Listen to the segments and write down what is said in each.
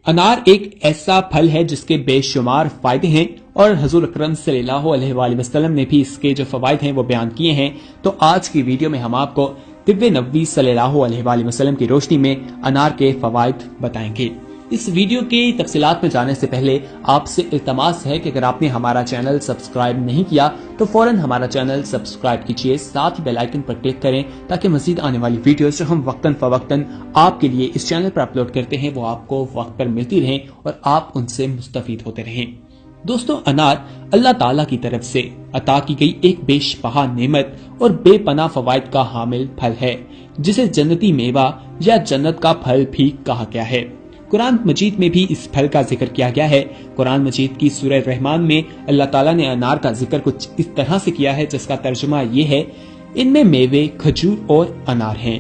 انار ایک ایسا پھل ہے جس کے بے شمار فائدے ہیں اور حضور اکرم صلی اللہ علیہ وآلہ وسلم نے بھی اس کے جو فوائد ہیں وہ بیان کیے ہیں۔ تو آج کی ویڈیو میں ہم آپ کو طب نبوی صلی اللہ علیہ وآلہ وسلم کی روشنی میں انار کے فوائد بتائیں گے۔ اس ویڈیو کی تفصیلات میں جانے سے پہلے آپ سے التماس ہے کہ اگر آپ نے ہمارا چینل سبسکرائب نہیں کیا تو فوراً ہمارا چینل سبسکرائب کیجیے، ساتھ ہی بیل آئیکن پر کلک کریں تاکہ مزید آنے والی ویڈیوز جو ہم وقتاً فوقتاً آپ کے لیے اس چینل پر اپلوڈ کرتے ہیں وہ آپ کو وقت پر ملتی رہیں اور آپ ان سے مستفید ہوتے رہیں۔ دوستو، انار اللہ تعالیٰ کی طرف سے عطا کی گئی ایک بے شبہ نعمت اور بے پناہ فوائد کا حامل پھل ہے، جسے جنتی میوہ یا جنت کا پھل بھی کہا گیا ہے۔ قرآن مجید میں بھی اس پھل کا ذکر کیا گیا ہے۔ قرآن مجید کی سورہ رحمان میں اللہ تعالیٰ نے انار کا ذکر کچھ اس طرح سے کیا ہے جس کا ترجمہ یہ ہے، ان میں میوے، کھجور اور انار ہیں۔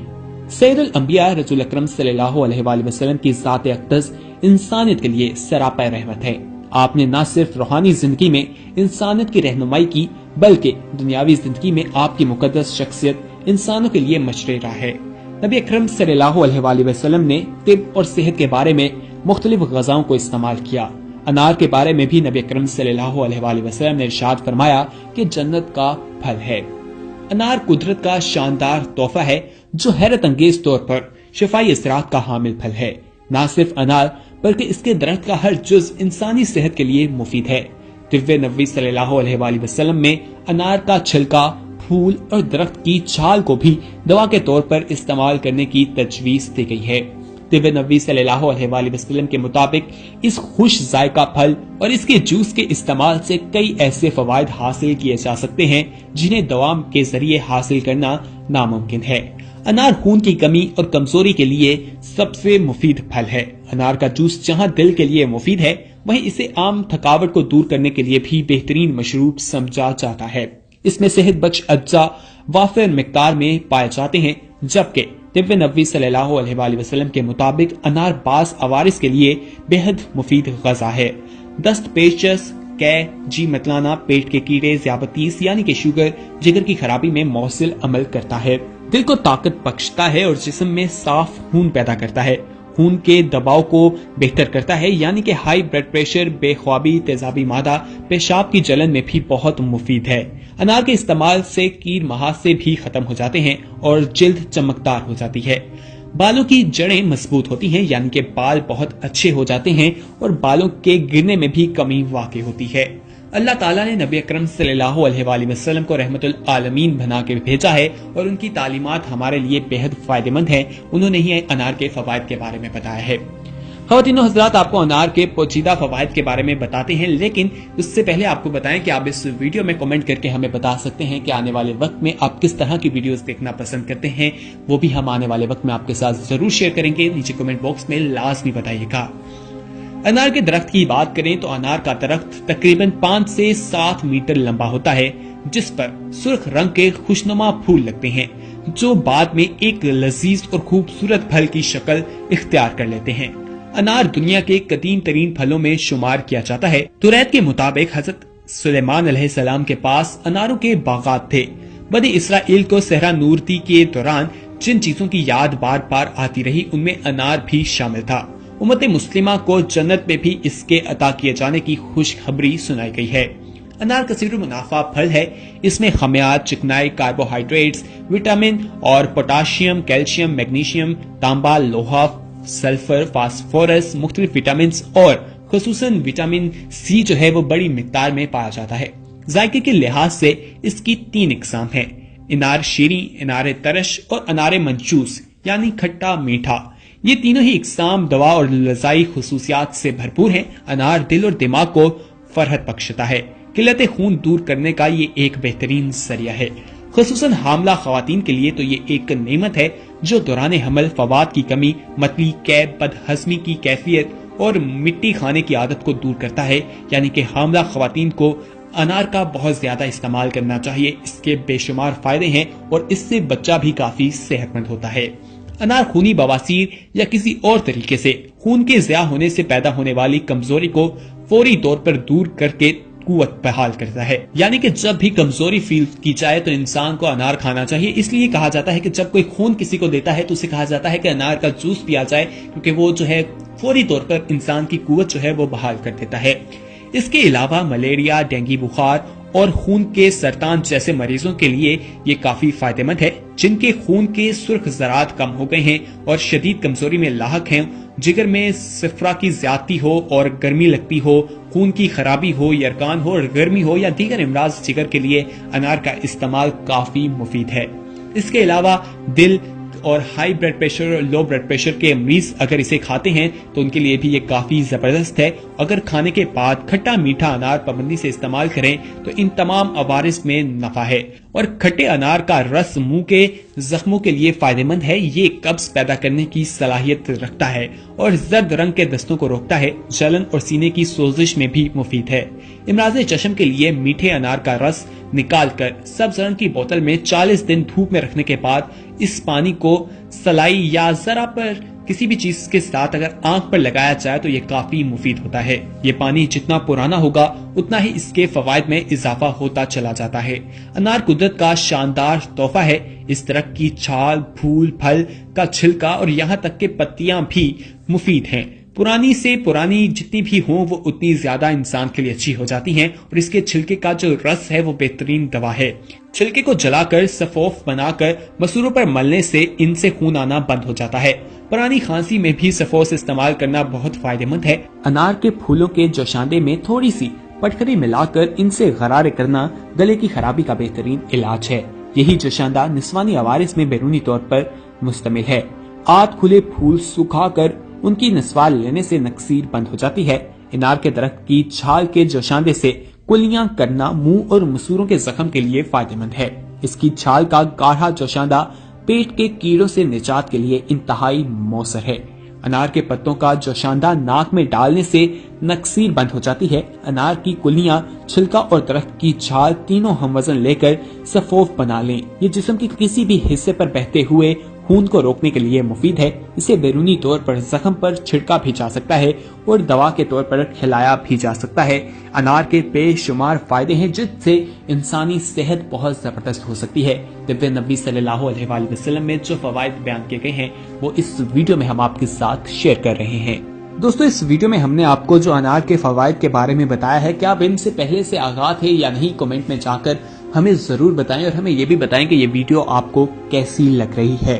سید الانبیاء رسول اکرم صلی اللہ علیہ وآلہ وسلم کی ذات اقدس انسانیت کے لیے سراپا رحمت ہے۔ آپ نے نہ صرف روحانی زندگی میں انسانیت کی رہنمائی کی بلکہ دنیاوی زندگی میں آپ کی مقدس شخصیت انسانوں کے لیے مشرع راہ ہے۔ نبی اکرم صلی اللہ علیہ وآلہ وسلم نے طب اور صحت کے بارے میں مختلف غذاؤں کو استعمال کیا۔ انار کے بارے میں بھی نبی اکرم صلی اللہ علیہ وآلہ وسلم نے ارشاد فرمایا کہ جنت کا پھل ہے۔ انار قدرت کا شاندار تحفہ ہے جو حیرت انگیز طور پر شفائی اثرات کا حامل پھل ہے۔ نہ صرف انار بلکہ اس کے درخت کا ہر جز انسانی صحت کے لیے مفید ہے۔ طب نبوی صلی اللہ علیہ وآلہ وسلم میں انار کا چھلکا، پھول اور درخت کی چھال کو بھی دوا کے طور پر استعمال کرنے کی تجویز دی گئی ہے۔ طب نبوی صلی اللہ علیہ وآلہ وسلم کے مطابق اس خوش ذائقہ پھل اور اس کے جوس کے استعمال سے کئی ایسے فوائد حاصل کیے جا سکتے ہیں جنہیں دوا کے ذریعے حاصل کرنا ناممکن ہے۔ انار خون کی کمی اور کمزوری کے لیے سب سے مفید پھل ہے۔ انار کا جوس جہاں دل کے لیے مفید ہے وہیں اسے عام تھکاوٹ کو دور کرنے کے لیے بھی بہترین مشروب سمجھا جاتا ہے۔ اس میں صحت بخش اجزاء وافر مقدار میں پائے جاتے ہیں، جبکہ طب نبوی صلی اللہ علیہ وآلہ وسلم کے مطابق انار باز عوارض کے لیے بہت مفید غذا ہے۔ دست، پیچس، جی متلانا، پیٹ کے کیڑے، ذیابیطس یعنی کہ شوگر، جگر کی خرابی میں موثر عمل کرتا ہے، دل کو طاقت بخشتا ہے اور جسم میں صاف خون پیدا کرتا ہے، خون کے دباؤ کو بہتر کرتا ہے یعنی کہ ہائی بلڈ پریشر، بے خوابی، تیزابی مادہ، پیشاب کی جلن میں بھی بہت مفید ہے۔ انار کے استعمال سے کیر مہاسے بھی ختم ہو جاتے ہیں اور جلد چمکدار ہو جاتی ہے۔ بالوں کی جڑیں مضبوط ہوتی ہیں یعنی کہ بال بہت اچھے ہو جاتے ہیں اور بالوں کے گرنے میں بھی کمی واقع ہوتی ہے۔ اللہ تعالیٰ نے نبی اکرم صلی اللہ علیہ وآلہ وسلم کو رحمت العالمین بنا کے بھیجا ہے اور ان کی تعلیمات ہمارے لیے بہت فائدہ مند ہیں۔ انہوں نے ہی انار کے فوائد کے بارے میں بتایا ہے۔ خواتین و حضرات، آپ کو انار کے پوشیدہ فوائد کے بارے میں بتاتے ہیں، لیکن اس سے پہلے آپ کو بتائیں کہ آپ اس ویڈیو میں کمنٹ کر کے ہمیں بتا سکتے ہیں کہ آنے والے وقت میں آپ کس طرح کی ویڈیوز دیکھنا پسند کرتے ہیں، وہ بھی ہم آنے والے وقت میں آپ کے ساتھ ضرور شیئر کریں گے۔ نیچے کمنٹ باکس میں لازمی بتائیے گا۔ انار کے درخت کی بات کریں تو انار کا درخت تقریباً 5 سے 7 میٹر لمبا ہوتا ہے، جس پر سرخ رنگ کے خوشنما پھول لگتے ہیں جو بعد میں ایک لذیذ اور خوبصورت پھل کی شکل اختیار کر لیتے ہیں۔ انار دنیا کے قدیم ترین پھلوں میں شمار کیا جاتا ہے۔ توریت کے مطابق حضرت سلیمان علیہ السلام کے پاس اناروں کے باغات تھے۔ بنی اسرائیل کو صحرا نوردی کے دوران جن چیزوں کی یاد بار بار آتی رہی ان میں انار بھی شامل تھا۔ امت مسلمہ کو جنت میں بھی اس کے عطا کیے جانے کی خوشخبری سنائی گئی ہے۔ انار کثیر المنافع پھل ہے۔ اس میں خمیات، چکنائی، کاربوہائیڈریٹس، وٹامن اور پوٹاشیم، کیلشیم، میگنیشیم، تانبا، لوہا، سلفر، فاسفورس، مختلف وٹامنز اور خصوصاً وٹامن سی جو ہے وہ بڑی مقدار میں پایا جاتا ہے۔ ذائقے کے لحاظ سے اس کی 3 اقسام ہیں: انار شیریں، انار ترش اور انار منجوس یعنی کھٹا میٹھا۔ یہ تینوں ہی اقسام دوا اور غذائی خصوصیات سے بھرپور ہیں۔ انار دل اور دماغ کو فرحت بخشتا ہے۔ قلت خون دور کرنے کا یہ ایک بہترین ذریعہ ہے۔ خصوصاً حاملہ خواتین کے لیے تو یہ ایک نعمت ہے جو دوران حمل فوائد کی کمی، متلی، قے، بد ہضمی کی کیفیت اور مٹی کھانے کی عادت کو دور کرتا ہے، یعنی کہ حاملہ خواتین کو انار کا بہت زیادہ استعمال کرنا چاہیے۔ اس کے بے شمار فائدے ہیں اور اس سے بچہ بھی کافی صحت مند ہوتا ہے۔ انار خونی بواسیر یا کسی اور طریقے سے خون کے ضیاع ہونے سے پیدا ہونے والی کمزوری کو فوری طور پر دور کر کے قوت بحال کرتا ہے، یعنی کہ جب بھی کمزوری فیل کی جائے تو انسان کو انار کھانا چاہیے۔ اس لیے کہا جاتا ہے کہ جب کوئی خون کسی کو دیتا ہے تو اسے کہا جاتا ہے کہ انار کا جوس پیا جائے، کیونکہ وہ جو ہے فوری طور پر انسان کی قوت جو ہے وہ بحال کر دیتا ہے۔ اس کے علاوہ ملیریا، ڈینگی بخار اور خون کے سرطان جیسے مریضوں کے لیے یہ کافی فائدہ مند ہے، جن کے خون کے سرخ ذرات کم ہو گئے ہیں اور شدید کمزوری میں لاحق ہیں، جگر میں صفرا کی زیادتی ہو اور گرمی لگتی ہو، خون کی خرابی ہو، یرقان ہو اور گرمی ہو یا دیگر امراض جگر کے لیے انار کا استعمال کافی مفید ہے۔ اس کے علاوہ دل اور ہائی بلڈ پریشر اور لو بلڈ پریشر کے مریض اگر اسے کھاتے ہیں تو ان کے لیے بھی یہ کافی زبردست ہے۔ اگر کھانے کے بعد کھٹا میٹھا انار پابندی سے استعمال کریں تو ان تمام عوارض میں نفع ہے۔ اور کھٹے انار کا رس منہ کے زخموں کے لیے فائدہ مند ہے، یہ قبض پیدا کرنے کی صلاحیت رکھتا ہے اور زرد رنگ کے دستوں کو روکتا ہے، جلن اور سینے کی سوزش میں بھی مفید ہے۔ امراض چشم کے لیے میٹھے انار کا رس نکال کر سبز رنگ کی بوتل میں 40 دن دھوپ میں رکھنے کے بعد اس پانی کو سلائی یا ذرا پر کسی بھی چیز کے ساتھ اگر آنکھ پر لگایا جائے تو یہ کافی مفید ہوتا ہے۔ یہ پانی جتنا پرانا ہوگا اتنا ہی اس کے فوائد میں اضافہ ہوتا چلا جاتا ہے۔ انار قدرت کا شاندار تحفہ ہے۔ اس درخت کی چھال، پھول، پھل کا چھلکا اور یہاں تک کہ پتیاں بھی مفید ہیں۔ پرانی سے پرانی جتنی بھی ہوں وہ اتنی زیادہ انسان کے لیے اچھی ہو جاتی ہیں، اور اس کے چھلکے کا جو رس ہے وہ بہترین دوا ہے۔ چھلکے کو جلا کر سفوف بنا کر مسوروں پر ملنے سے ان سے خون آنا بند ہو جاتا ہے۔ پرانی کھانسی میں بھی سفوف استعمال کرنا بہت فائدہ مند ہے۔ انار کے پھولوں کے جوشاندے میں تھوڑی سی پٹخری ملا کر ان سے غرارے کرنا گلے کی خرابی کا بہترین علاج ہے۔ یہی جوشاندہ نسوانی عوارض میں بیرونی طور پر مشتمل ہے۔ آدھ کھلے پھول سکھا کر ان کی نسوال لینے سے نکسیر بند ہو جاتی ہے۔ انار کے درخت کی چھال کے جوشاندے سے کلیاں کرنا منہ اور مسوروں کے زخم کے لیے فائدہ مند ہے۔ اس کی چھال کا گاڑھا جوشاندہ پیٹ کے کیڑوں سے نجات کے لیے انتہائی مؤثر ہے۔ انار کے پتوں کا جوشاندہ ناک میں ڈالنے سے نکسیر بند ہو جاتی ہے۔ انار کی کلیاں، چھلکا اور درخت کی چھال تینوں ہم وزن لے کر سفوف بنا لیں۔ یہ جسم کے کسی بھی حصے پر بہتے ہوئے خون کو روکنے کے لیے مفید ہے۔ اسے بیرونی طور پر زخم پر چھڑکا بھی جا سکتا ہے اور دوا کے طور پر کھلایا بھی جا سکتا ہے۔ انار کے بے شمار فائدے ہیں جن سے انسانی صحت بہت زبردست ہو سکتی ہے۔ طب نبی صلی اللہ علیہ وآلہ وسلم میں جو فوائد بیان کیے گئے ہیں وہ اس ویڈیو میں ہم آپ کے ساتھ شیئر کر رہے ہیں۔ دوستو اس ویڈیو میں ہم نے آپ کو جو انار کے فوائد کے بارے میں بتایا ہے، کیا آپ ان سے پہلے سے آگاہ تھے یا نہیں، کمنٹ میں جا کر ہمیں ضرور بتائیں، اور ہمیں یہ بھی بتائیں کہ یہ ویڈیو آپ کو کیسی لگ رہی ہے۔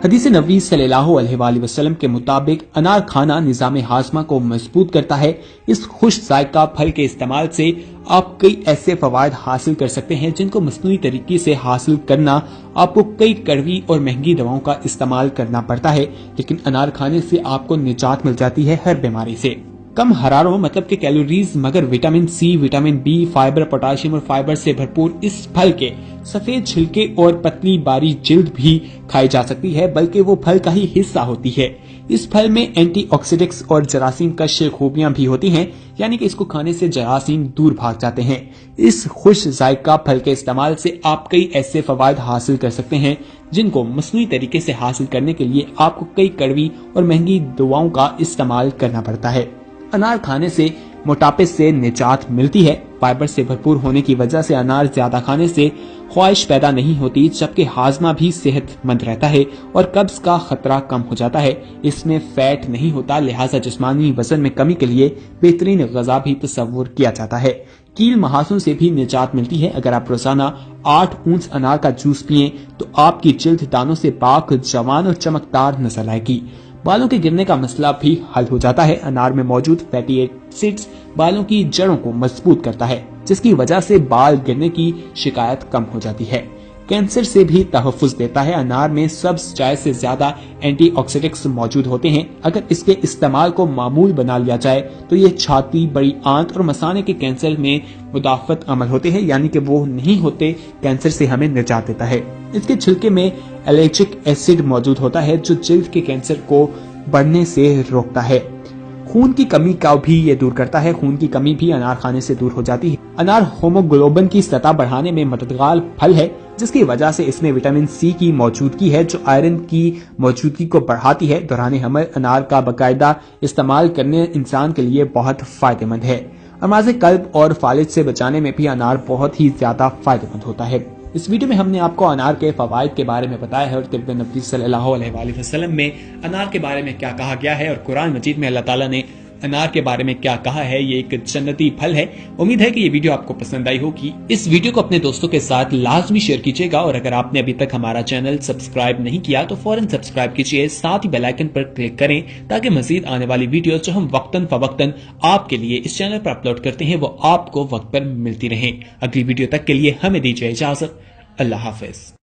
حدیث نبوی صلی اللہ علیہ وآلہ وسلم کے مطابق انار کھانا نظام ہاضمہ کو مضبوط کرتا ہے۔ اس خوش ذائقہ پھل کے استعمال سے آپ کئی ایسے فوائد حاصل کر سکتے ہیں جن کو مصنوعی طریقے سے حاصل کرنا آپ کو کئی کڑوی اور مہنگی دواؤں کا استعمال کرنا پڑتا ہے، لیکن انار کھانے سے آپ کو نجات مل جاتی ہے ہر بیماری سے۔ کم حراروں مطلب کہ کیلوریز مگر vitamin C, vitamin B, fibre, potassium اور فائبر سے بھرپور اس پھل کے سفید چھلکے اور پتلی باری جلد بھی کھائی جا سکتی ہے، بلکہ وہ پھل کا ہی حصہ ہوتی ہے۔ اس پھل میں اینٹی آکسیڈنٹس اور جراثیم کش خوبیاں بھی ہوتی ہیں، یعنی کہ اس کو کھانے سے جراثیم دور بھاگ جاتے ہیں۔ اس خوش ذائقہ پھل کے استعمال سے آپ کئی ایسے فوائد حاصل کر سکتے ہیں جن کو مصنوعی طریقے سے حاصل کرنے کے لیے آپ کو کئی کڑوی اور مہنگی دواؤں کا استعمال کرنا پڑتا ہے۔ انار کھانے سے موٹاپے سے نجات ملتی ہے۔ فائبر سے بھرپور ہونے کی وجہ سے انار زیادہ کھانے سے خواہش پیدا نہیں ہوتی، جبکہ ہاضمہ بھی صحت مند رہتا ہے اور قبض کا خطرہ کم ہو جاتا ہے۔ اس میں فیٹ نہیں ہوتا، لہٰذا جسمانی وزن میں کمی کے لیے بہترین غذا بھی تصور کیا جاتا ہے۔ کیل محاسوں سے بھی نجات ملتی ہے۔ اگر آپ روزانہ 8 اونس انار کا جوس پیئیں تو آپ کی جلد دانوں سے پاک، جوان اور چمکدار نظر آئے گی۔ بالوں کے گرنے کا مسئلہ بھی حل ہو جاتا ہے۔ انار میں موجود فیٹی ایسڈز بالوں کی جڑوں کو مضبوط کرتا ہے، جس کی وجہ سے بال گرنے کی شکایت کم ہو جاتی ہے۔ کینسر سے بھی تحفظ دیتا ہے۔ انار میں سبز چائے سے زیادہ اینٹی آکسیڈنٹس موجود ہوتے ہیں۔ اگر اس کے استعمال کو معمول بنا لیا جائے تو یہ چھاتی، بڑی آنت اور مثانے کے کینسر میں مدافعت عمل ہوتے ہیں، یعنی کہ وہ نہیں ہوتے، کینسر سے ہمیں نجات دیتا ہے۔ اس کے چھلکے میں ایلیچک ایسڈ موجود ہوتا ہے جو جلد کے کینسر کو بڑھنے سے روکتا ہے۔ خون کی کمی کا بھی یہ دور کرتا ہے۔ خون کی کمی بھی انار کھانے سے دور ہو جاتی ہے۔ انار ہیموگلوبن کی سطح بڑھانے میں مددگار پھل ہے، جس کی وجہ سے اس میں وٹامن سی کی موجودگی ہے جو آئرن کی موجودگی کو بڑھاتی ہے۔ دوران حمل انار کا باقاعدہ استعمال کرنے انسان کے لیے بہت فائدہ مند ہے۔ امراض قلب اور فالج سے بچانے میں بھی انار بہت ہی زیادہ فائدہ مند ہوتا ہے۔ اس ویڈیو میں ہم نے آپ کو انار کے فوائد کے بارے میں بتایا ہے اور طب نبوی صلی اللہ علیہ وآلہ وسلم میں انار کے بارے میں کیا کہا گیا ہے اور قرآن مجید میں اللہ تعالیٰ نے انار کے بارے میں کیا کہا ہے۔ یہ ایک جنتی پھل ہے۔ امید ہے کہ یہ ویڈیو آپ کو پسند آئی ہوگی۔ اس ویڈیو کو اپنے دوستوں کے ساتھ لازمی شیئر کیجیے گا، اور اگر آپ نے ابھی تک ہمارا چینل سبسکرائب نہیں کیا تو فوراً سبسکرائب کیجیے، ساتھ ہی بیل آئیکن پر کلک کریں تاکہ مزید آنے والی ویڈیو جو ہم وقتاً فوقتاً آپ کے لیے اس چینل پر اپلوڈ کرتے ہیں وہ آپ کو وقت پر ملتی رہیں۔ اگلی ویڈیو تک کے لیے ہمیں دیجیے اجازت۔ اللہ حافظ۔